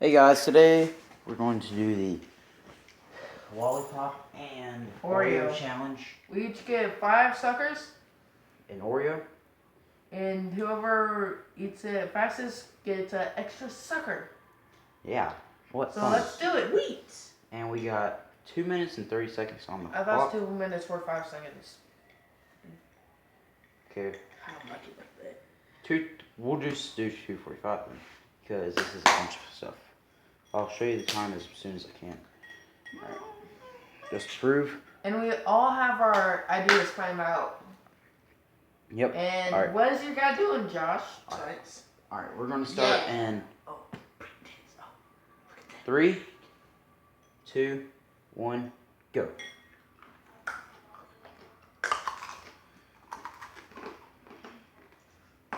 Hey guys, today we're going to do the lollipop and Oreo challenge. We each get 5 suckers. An Oreo. And whoever eats it fastest gets an extra sucker. Yeah. What so fun. Let's do it. Wheat. And we got 2 minutes and 30 seconds on the clock. I thought it was 2 minutes for 5 seconds. Okay. I don't like it like that. We'll just do 2:45 then, because this is a bunch of stuff. I'll show you the time as soon as I can. Alright. Just to prove. And we all have our ideas planned out. Yep. And right. what is your guy doing, Josh? Alright, we're going to start in 3, 2, 1, go.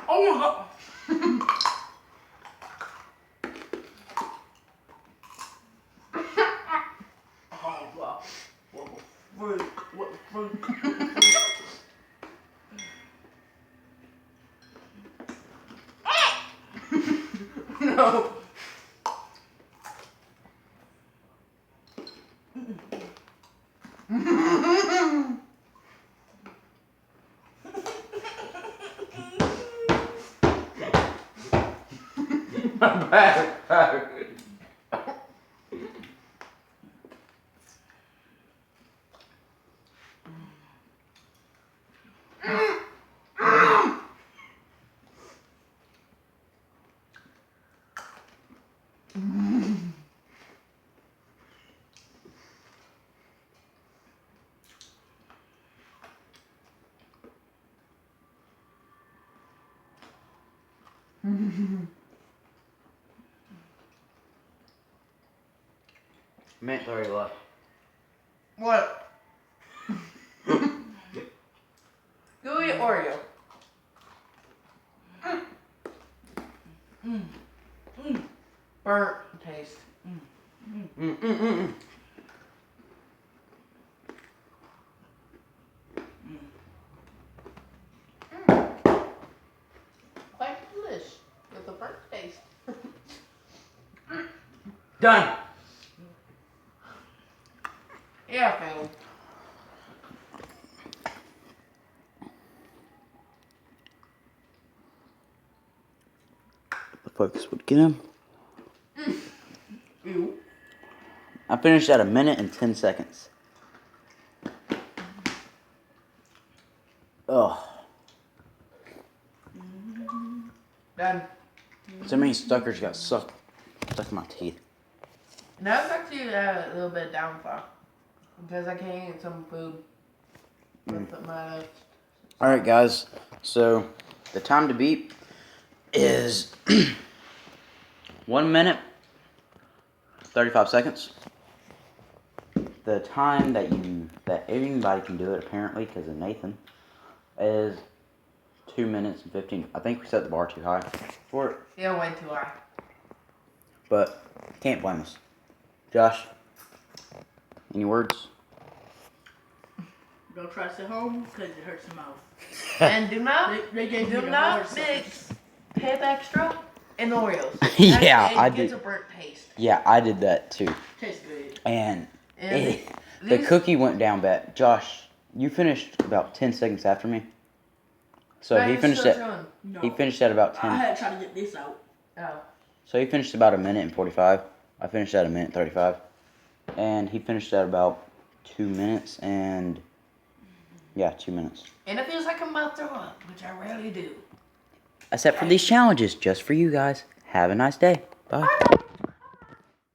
Oh my god! No. My back. Minute 30 left. What? Gooey Oreo. Burnt taste. Quite delish with a burnt taste. Done. Yeah, I failed. The focus would get him. Ew. I finished at 1 minute and 10 seconds. Oh. Done. So many suckers got stuck in my teeth. Now it's actually a little bit downfall. Because I can't eat some food with my Alright guys, so the time to beat is 1 minute 35 seconds. The time that anybody can do it apparently because of Nathan is 2 minutes and 15. I think we set the bar too high for it. Yeah, way too high. But can't blame us. Josh, any words? Don't try this at home because it hurts your mouth. And do not mix Pep Extra and Oreos. Yeah, I did. It gets did. a burnt taste. Yeah, I did that too. Tastes good. And the cookie went down bad. Josh, you finished about 10 seconds after me. So he finished at about 10. I had to try to get this out. Oh. So he finished about 1 minute and 45. I finished at 1 minute 35. And he finished at about 2 minutes and 2 minutes. And it feels like I'm about to throw up, which I rarely do. Except for these challenges, just for you guys. Have a nice day. Bye.